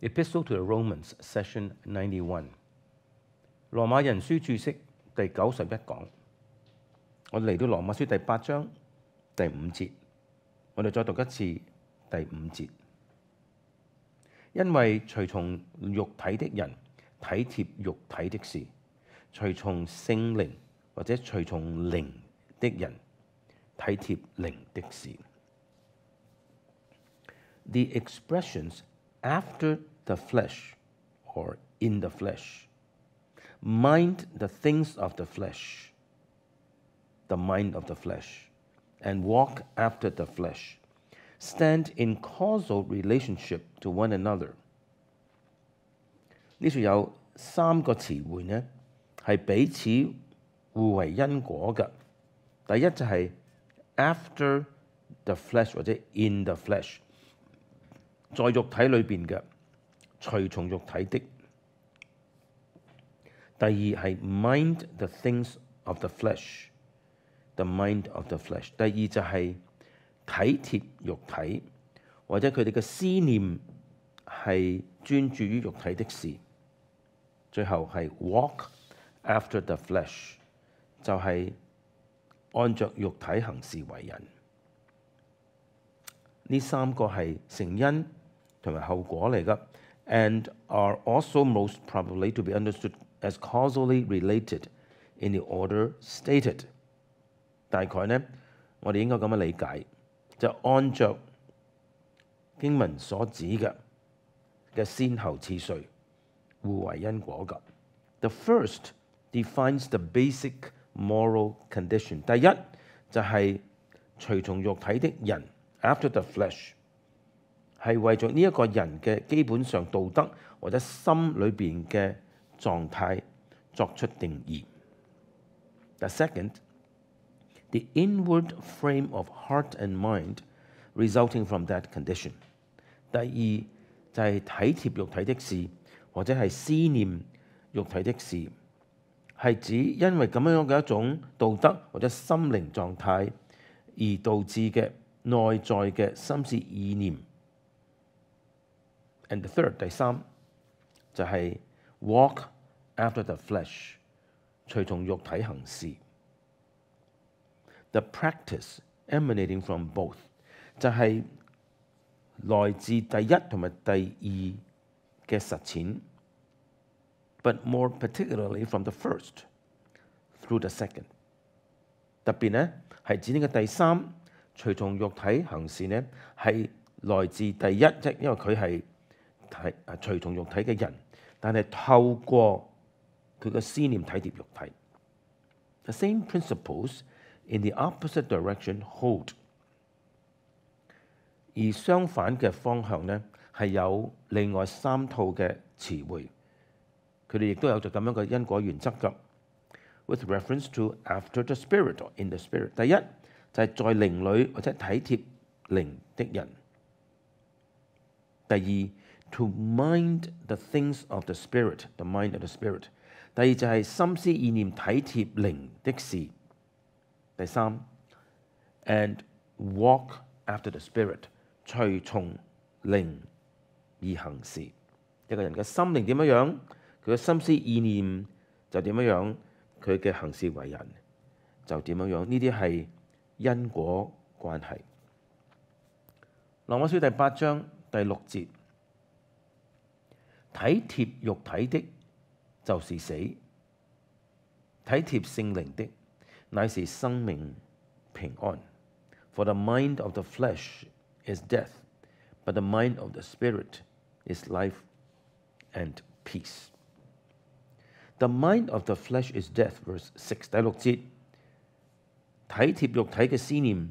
Epistle to the Romans, Session 91。羅馬人書註釋第91講，我哋嚟到羅馬書第8章第5節，我哋再讀一次第5節。因為隨從肉體的人體貼肉體的事，隨從聖靈或者隨從靈的人體貼靈的事。The expressions after the flesh or in the flesh, mind the things of the flesh, the mind of the flesh, and walk after the flesh, stand in causal relationship to one another。 呢處有3個詞彙呢，係彼此互為因果嘅。第一就係 after the flesh 或者 in the flesh， 在肉體裏邊嘅，隨從肉體的。第二係 mind the things of the flesh， the mind of the flesh。第二就係體貼肉體，或者佢哋嘅思念係專注於肉體的事。最後係 walk after the flesh， 就係按着肉體行事為人。呢3個係成因同埋後果嚟㗎 ，and are also most probably to be understood as causally related in the order stated。大概呢，我哋應該咁樣理解，就按着經文所指嘅先後次序，互為因果㗎。The first defines the basic moral condition。第一就係隨從肉體的人 after the flesh， 係為咗呢一個人嘅基本上道德或者心裏邊嘅狀態作出定義。The second, the inward frame of heart and mind resulting from that condition。 第二就係體貼肉體的事，或者係思念肉體的事，係指因為咁樣嘅一種道德或者心靈狀態而導致嘅內在嘅心思意念。And the third， 第三就係 walk after the flesh， 隨從肉體行事。The practice emanating from both， 就係來自第一同埋第二嘅實踐。But more particularly from the first through the second。 特別呢係指呢個第三隨從肉體行事呢，係來自第一，即因為佢係隨從肉體嘅人，但係透過佢嘅思念體貼肉體。The same principles in the opposite direction hold。 而相反嘅方向呢，係有另外3套嘅詞彙。佢哋亦都有就咁樣嘅因果原則㗎。With reference to after the spirit or in the spirit， 第一就係在靈裏或者體貼靈的人。第二 to mind the things of the spirit， the mind of the spirit。 第二就係心思意念體貼靈的事。第三 and walk after the spirit， 隨從靈而行事。一個人嘅心靈點樣，佢嘅心思意念就點樣，佢嘅行事為人就點樣。呢啲係因果關係。羅馬書第8章第6節，體貼肉體的就是死，體貼聖靈的乃是生命平安。For the mind of the flesh is death, but the mind of the spirit is life and peace。 The mind of the flesh is death, verse 6， 第6節，體貼肉體嘅思念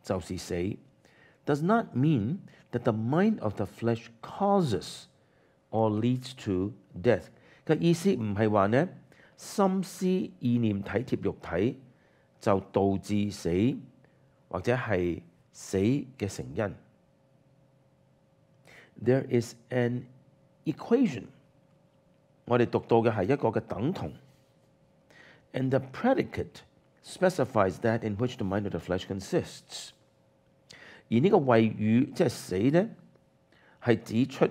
就是死 does not mean that the mind of the flesh causes or leads to death。 嘅意思唔係話呢，心思意念體貼肉體就導致死或者係死嘅成因。There is an equation， 我哋讀到嘅係一個嘅等同 ，and the predicate specifies that in which the mind of the flesh consists。 而呢個謂語即係死呢，係指出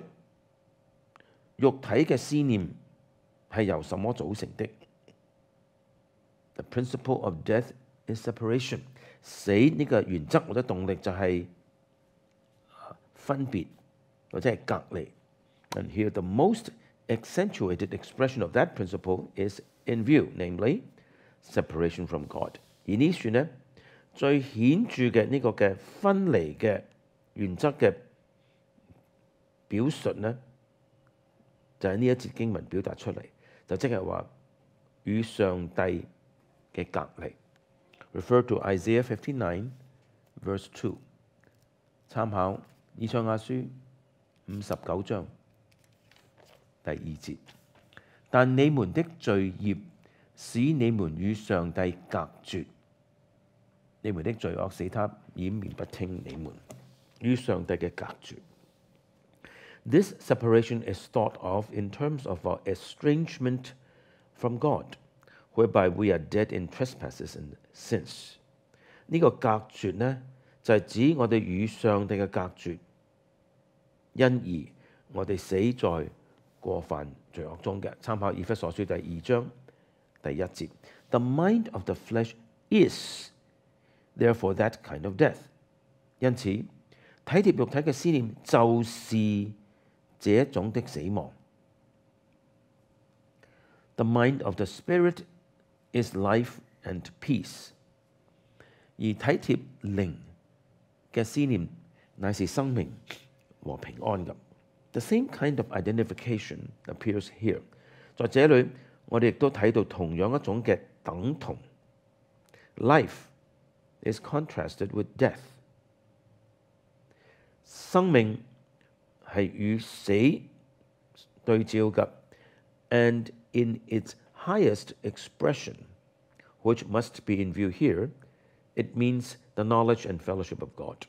肉體嘅思念係由什麼組成的？ The principle of death is separation。死呢個原則或者動力就係分別或者係隔離。And here the most accentuated expression of that principle is in view, namely separation from God。而呢處呢，最顯著嘅呢個嘅分離嘅原則嘅表述呢，就係呢一節經文表達出嚟，就即係話與上帝嘅隔離。Refer to Isaiah 59 verse 2， 參考以賽亞書59章第2節。但你們的罪孽使你們與上帝隔絕，你們的罪惡使他掩面不聽你們，與上帝嘅隔絕。This separation is thought of in terms of our estrangement from God, whereby we are dead in trespasses and sins。呢個隔絕呢，就係指我哋與上帝嘅隔絕，因而我哋死在過犯罪惡中嘅。參考以弗所書第2章第1節。The mind of the flesh is therefore that kind of death。因此，體貼肉體嘅思念就是這種的死亡。The mind of the spirit is life and peace。而體貼靈嘅思念乃是生命和平安嘅。The same kind of identification appears here。在這裏，我哋亦都睇到同樣一種嘅等同。Life is contrasted with death。生命係與死對照嘅 ，and in its highest expression, which must be in view here, it means the knowledge and fellowship of God。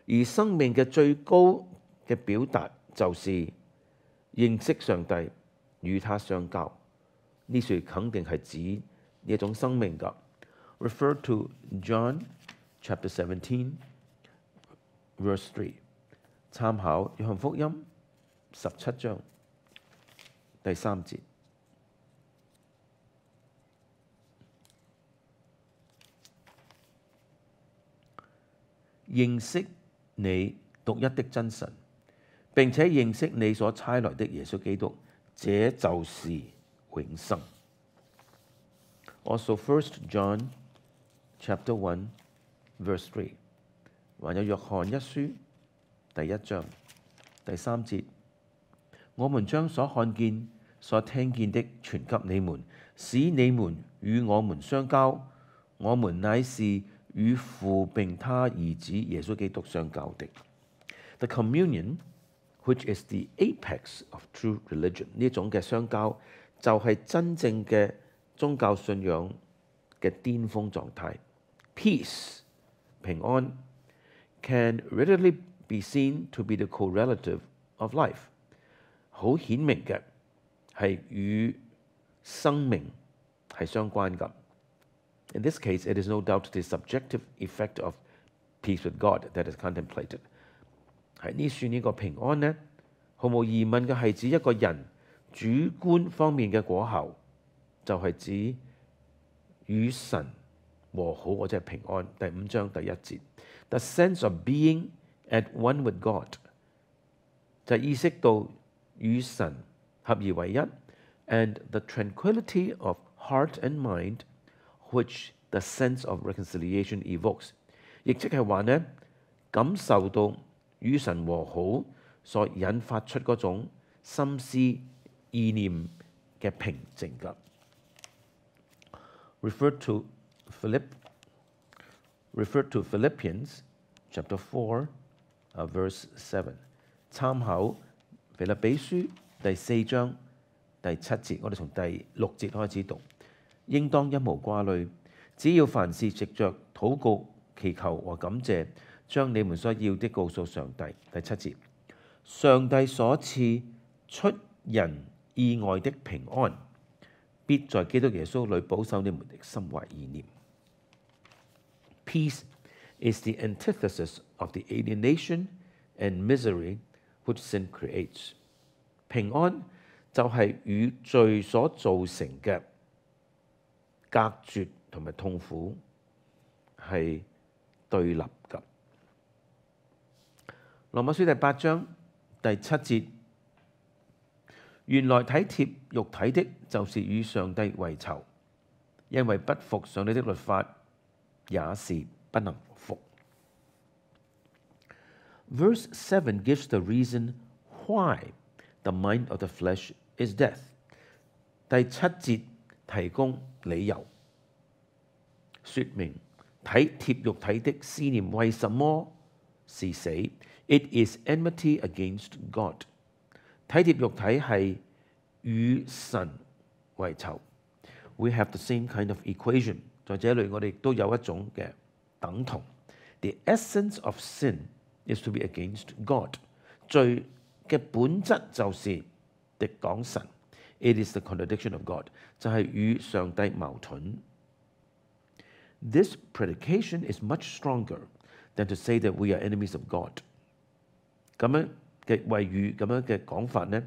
而生命嘅最高嘅表達就是認識上帝，與他相交。呢處肯定係指呢一種生命㗎。Refer to John chapter 17 verse 3。參考約翰福音17章第3節。認識你獨一的真神，並且認識你所差來的耶穌基督，這就是永生。Also 1 John chapter 1 verse 3， 還有約翰一書第1章第3節，我們將所看見、所聽見的傳給你們，使你們與我們相交。我們乃是與父並他兒子耶穌基督相交的。The communion, which is the apex of true religion， 呢種嘅相交就係真正嘅宗教信仰嘅巔峰狀態。Peace， 平安 can readily be seen to be the correlative of life。好顯明嘅係與生命係相關㗎。In this case, it is no doubt the subjective effect of peace with God that is contemplated。喺呢處呢個平安呢，毫無疑問嘅係指一個人主觀方面嘅果效，就係指與神和好或者係平安。第5章第1節 ，the sense of being at one with God， 就意識到與神合而為一 ，and the tranquility of heart and mind，which the sense of reconciliation evokes， 亦即係話呢，感受到與神和好所引發出嗰種心思意念嘅平靜㗎。Refer to Philippians chapter 4 verse 7， 參考腓立比書第4章第7節，我哋從第6節開始讀。應當一無掛慮，只要凡事藉着禱告、祈求和感謝，將你們所要的告訴上帝。第7節，上帝所賜出人意外的平安，必在基督耶穌裏保守你們的心懷意念。Peace is the antithesis of the alienation and misery which sin creates。平安就係與罪所造成嘅隔絕同埋痛苦係對立嘅。羅馬書第8章第7節，原來體貼肉體的，就是與上帝為仇，因為不服上帝的律法，也是不能服。Verse 7 gives the reason why the mind of the flesh is death. 第7節提供理由，說明體貼肉體的思念為什麼是死。It is enmity against God. 體貼肉體係與神為仇。We have the same kind of equation. 在這裏我哋都有一種嘅等同。The essence of sin is to be against God. 罪嘅本質就是敵擋神。It is the contradiction of God. 就係與上帝矛盾。This predication is much stronger than to say that we are enemies of God. 咁樣嘅謂語，咁樣嘅講法呢，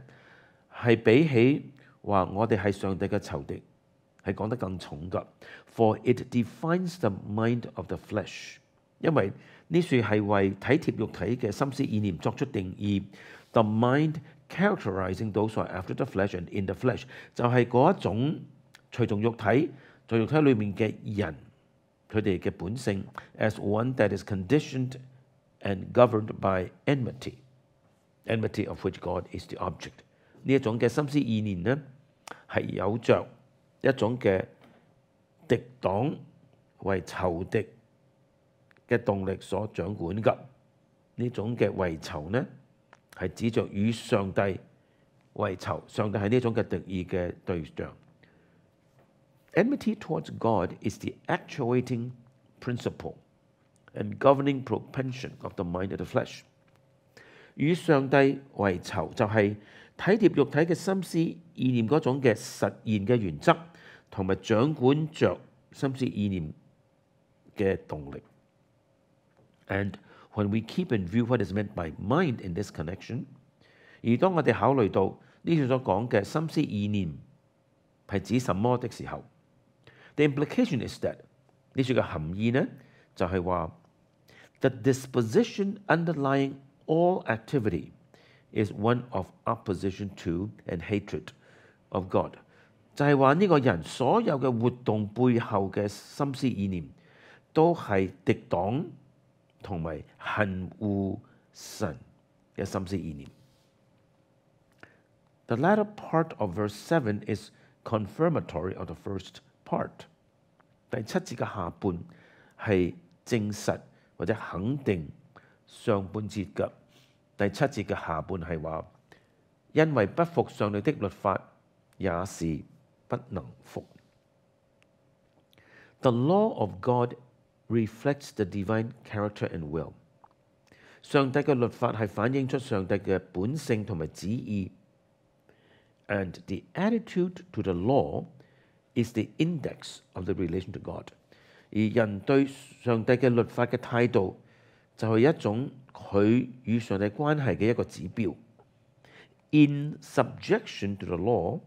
係比起話我哋係上帝嘅仇敵，係講得更重㗎。For it defines the mind of the flesh. 因為呢處係為體貼肉體嘅心思意念作出定義。The mind characterizing those who are after the flesh and in the flesh 就係嗰一種隨從肉體，在肉體裏面嘅人，佢哋嘅本性 as one that is conditioned and governed by enmity. Enmity of which God is the object. 呢一種嘅心思意念呢，係有着一種嘅敵擋為仇敵嘅動力所掌管㗎。呢種嘅為仇呢，係指着與上帝為仇，上帝係呢種嘅敵意嘅對象。Enmity towards God is the actuating principle and governing propension of the mind of the flesh. 與上帝為仇就係體貼肉體嘅心思意念嗰種嘅實現嘅原則，同埋掌管着心思意念嘅動力。And when we keep in view what is meant by mind in this connection， 而當我哋考慮到呢處所講嘅心思意念係指什麼的時候， the implication is that 呢處嘅含義呢就係話 the disposition underlying all activity is one of opposition to and hatred of God。 就係話呢個人所有嘅活動背後嘅心思意念都係敵擋同埋恨惡神嘅心思意念。The latter part of verse 7 is confirmatory of the first part。 第7節嘅下半係證實或者肯定上半節嘅。第7節嘅下半係話，因為不服上帝的律法，也是不能服。The law of God reflects the divine character and will。 上帝嘅律法係反映出上帝嘅本性同埋旨意。And the attitude to the law is the index of the relation to God。 而人對上帝嘅律法嘅態度就係一種佢與上帝關係嘅一個指標。In subjection to the law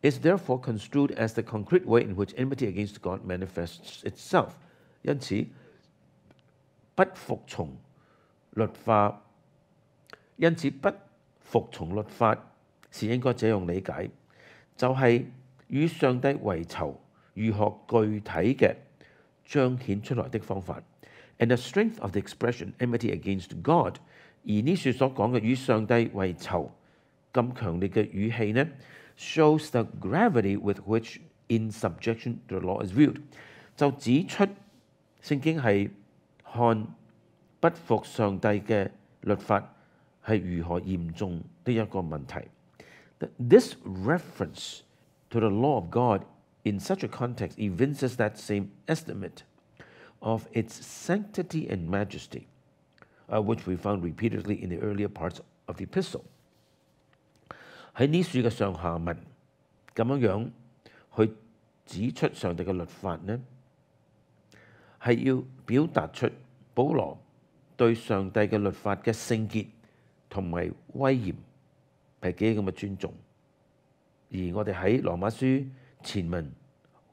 is therefore construed as the concrete way in which enmity against God manifests itself。 因此，不服從律法是應該這樣理解，就係與上帝為仇如何具體嘅彰顯出來的方法。And the strength of the expression enmity against God， 而呢處所講嘅與上帝為仇咁強烈嘅語氣呢 ，shows the gravity with which in subjection to the law is viewed， 就指出聖經係看不服上帝嘅律法係如何嚴重的一個問題。This reference to the law of God in such a context evinces that same estimate of its sanctity and majesty, which we found repeatedly in the earlier parts of the Epistle。 喺呢處嘅上下文咁樣去指出上帝嘅律法呢，係要表達出保羅對上帝嘅律法嘅聖潔同埋威嚴係幾咁嘅尊重。而我哋喺羅馬書前文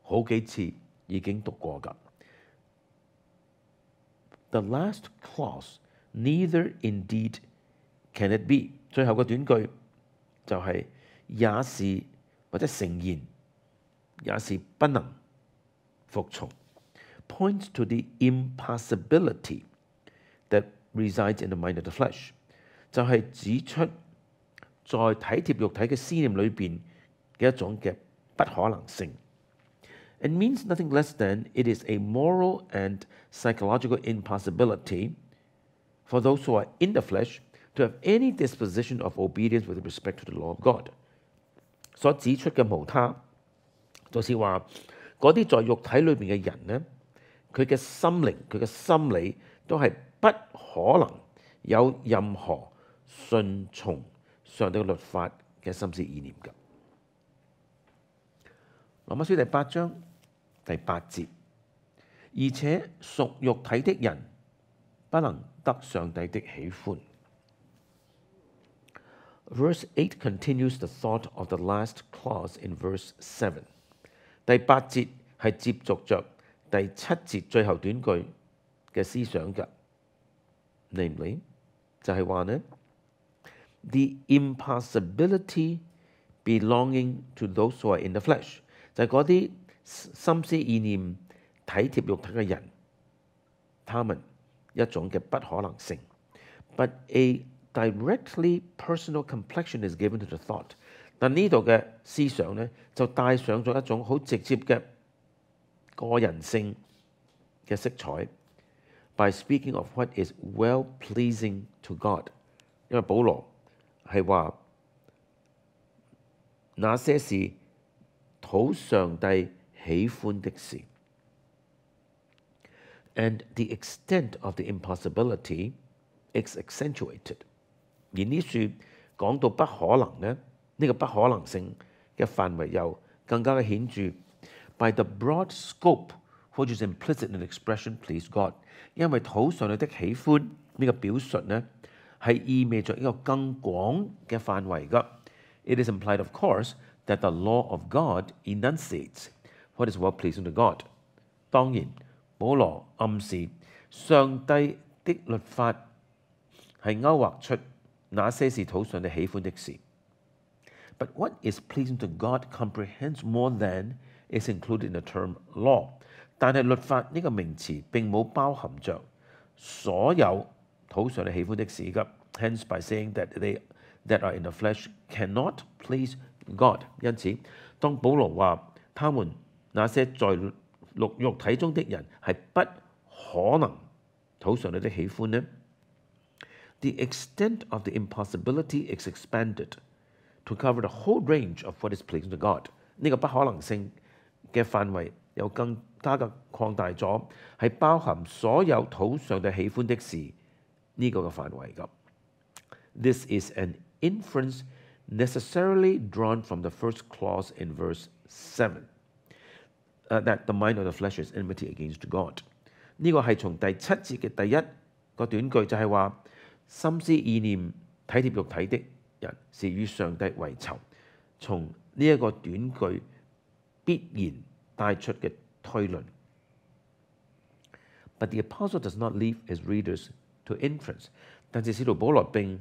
好幾次已經讀過㗎。The last clause, neither indeed can it be。最後個短句就係也是或者誠然，也是不能服從。Points to the impassibility that resides in the mind of the flesh， 就係指出在體貼肉體嘅思念裏邊嘅一種嘅不可能性。It means nothing less than it is a moral and psychological impossibility for those who are in the flesh to have any disposition of obedience with respect to the law of God。 所指出嘅無他，就是話嗰啲在肉體裏邊嘅人呢，佢嘅心靈、佢嘅心理都係不可能有任何順從上帝嘅律法嘅心思意念㗎。羅馬書第8章第8節，而且屬肉體的人不能得上帝的喜歡。Verse 8 continues the thought of the last clause in verse 7。 第8節係接續着第7節最後短句嘅思想㗎。Namely 就係話呢 the impossibility belonging to those who are in the flesh， 就係嗰啲心思意念體貼肉體嘅人，他們一種嘅不可能性。But a directly personal complexion is given to the thought。 但呢度嘅思想呢，就帶上咗一種好直接嘅個人性嘅色彩。By speaking of what is well pleasing to God， 因為保羅係話那些是討上帝喜歡的事。And the extent of the impossibility is accentuated。 而呢處講到不可能呢，呢個不可能性嘅範圍又更加嘅顯著。By the broad scope which is implicit in the expression please God， 因為討上帝的喜歡呢個表述呢，係意味着一個更廣嘅範圍㗎。It is implied of course that the law of God enunciates what is well pleasing to God。 當然，保羅暗示上帝的律法係勾畫出那些是討上帝喜歡的事。But what is pleasing to God comprehends more than is included in the term law。 但係律法呢個名詞並冇包含着所有討上帝喜歡的事㗎。Hence by saying that they that are in the flesh cannot please God， 因此當保羅話他們那些在肉體中的人係不可能討上帝的喜歡呢， The extent of the impossibility is expanded to cover the whole range of what is pleasing to God。 呢個不可能性嘅範圍又更加嘅擴大咗，係包含所有討上帝喜歡的事呢個嘅範圍㗎。This is an inference necessarily drawn from the first clause in verse 7, that the mind of the flesh is enmity against God。 呢個係從第7節嘅第一個短句就係話心思意念體貼肉體的人是與上帝為仇。從呢一個短句必然帶出嘅推論。But the apostle does not leave his readers to inference。 但是使徒保羅並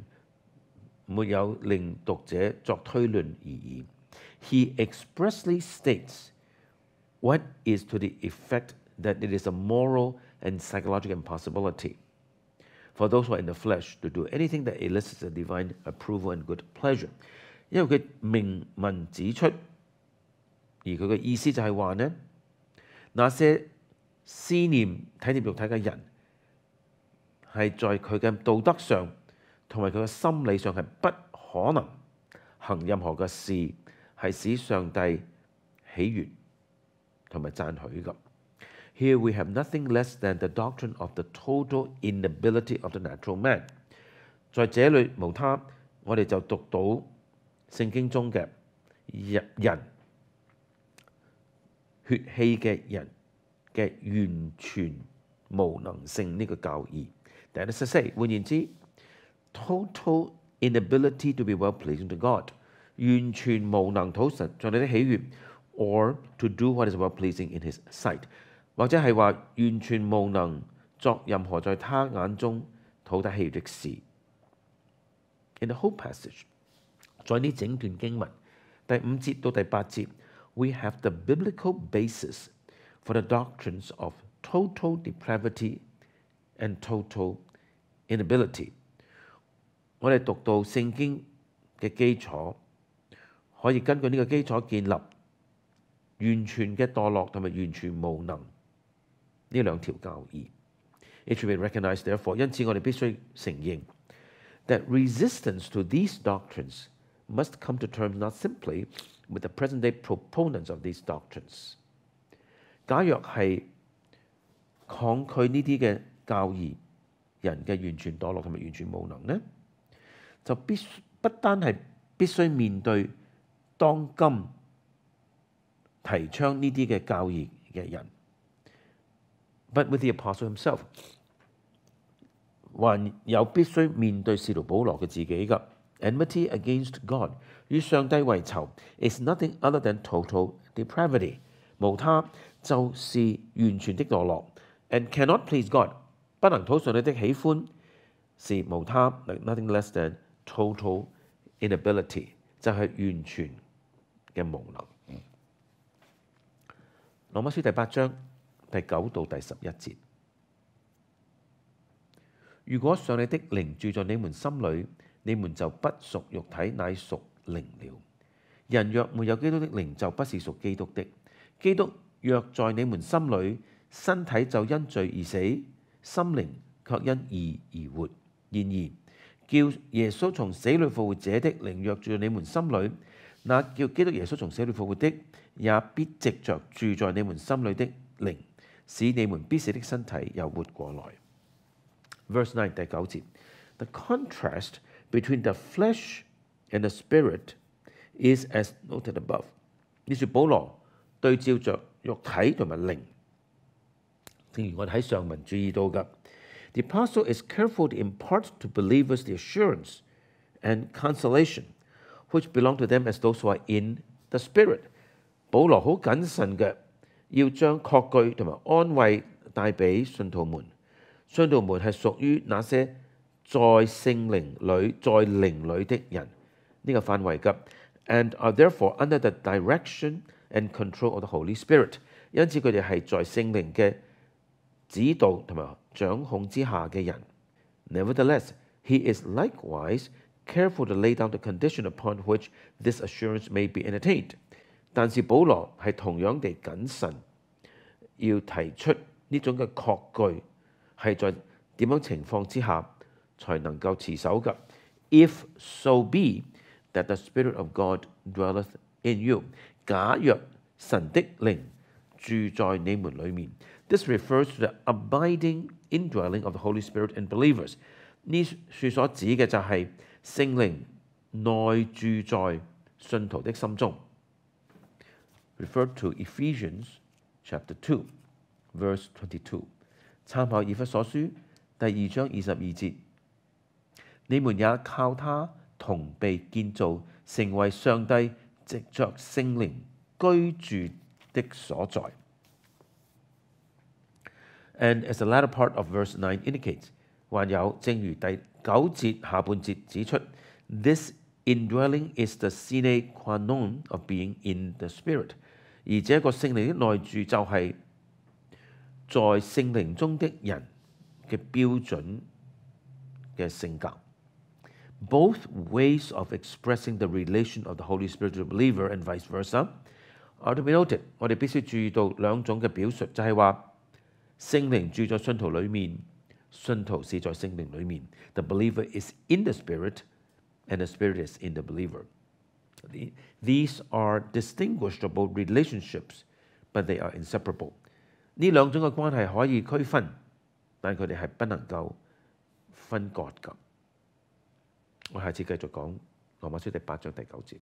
沒有令讀者作推論而已。He expressly states what is to the effect that it is a moral and psychological impossibility for those who are in the flesh to do anything that elicits a divine approval and good pleasure。 因為佢明文指出，而佢嘅意思就係話呢，那些思念體貼肉體嘅人係在佢嘅道德上同埋佢嘅心理上係不可能行任何嘅事係使上帝喜悅同埋讚許㗎。Here we have nothing less than the doctrine of the total inability of the natural man。 在這裏無他，我哋就讀到聖經中嘅人血氣嘅人嘅完全無能性呢個教義。That is to say，換言之 ，total inability to be well-pleasing to God， 完全無能討上帝的喜悅 ，or to do what is well-pleasing in His sight， 或者係話完全無能作任何在他眼中討得喜悅的事。In the whole passage， 在呢整段經文第5節到第8節 ，we have the biblical basis for the doctrines of total depravity and total inability。我哋讀到聖經嘅基礎，可以根據呢個基礎建立完全嘅墮落同埋完全無能呢兩條教義。It should be recognized, therefore， 因此我哋必須承認 that resistance to these doctrines must come to terms not simply with the present-day proponents of these doctrines。假若係抗拒呢啲嘅教義人嘅完全墮落同埋完全無能呢，就不單係必須面對當今提倡呢啲嘅教義嘅人 ，but with the apostle himself， 還有必須面對使徒保羅嘅自己㗎。Enmity against God， 與上帝為仇 is nothing other than total depravity， 無他就是完全的墮落 ，and cannot please God， 不能討上帝的喜歡，是無他 nothing less than total inability， 就係完全嘅無能。羅馬書第8章第9到第11節。如果上帝的靈住在你們心裏，你們就不屬肉體，乃屬靈了。人若沒有基督的靈，就不是屬基督的。基督若在你們心裏，身體就因罪而死，心靈卻因義而活。然而，叫耶穌從死裏復活者的靈若住在你們心裏，那叫基督耶穌從死裏復活的，也必藉着住在你們心裏的靈，使你們必死的身體又活過來。Verse 9第9節 The contrast between the flesh and the spirit is as noted above。呢處保羅對照着肉體同埋靈，正如我哋喺上文注意到嘅。The apostle is careful to impart to believers the assurance and consolation which belong to them as those who are in the Spirit。保羅好謹慎嘅，要將確據同埋安慰帶俾信徒們。信徒們係屬於那些在聖靈裏、在靈裏的人呢個範圍嘅 ，and are therefore under the direction and control of the Holy Spirit。因此佢哋係在聖靈嘅指導同埋掌控之下嘅人。Nevertheless, he is likewise careful to lay down the condition upon which this assurance may be entertained。但是保羅係同樣地謹慎，要提出呢種嘅確據係在點樣情況之下才能夠持守嘅。If so be that the Spirit of God dwelleth in you， 假若神的靈住在你們裏面。This refers to the abiding indwelling of the Holy Spirit in believers。呢處所指嘅就係聖靈內住在信徒的心中。Refer to Ephesians chapter 2, verse 22。參考以弗所書第2章22節。你們也靠他同被建造，成為上帝藉着聖靈居住的所在。And as the latter part of verse 9 indicates， 還有正如第9節下半節指出 ，this indwelling is the sine qua non of being in the Spirit。而這個聖靈的內住就係在聖靈中的人嘅標準嘅性格。Both ways of expressing the relation of the Holy Spirit to the believer and vice versa are to be noted。我哋必須注意到兩種嘅表述，就係話聖靈住在信徒裏面，信徒是在聖靈裏面。The believer is in the Spirit, and the Spirit is in the believer. These are distinguishable relationships, but they are inseparable。呢兩種嘅關係可以區分，但佢哋係不能夠分割㗎。我下次繼續講羅馬書第8章第9節。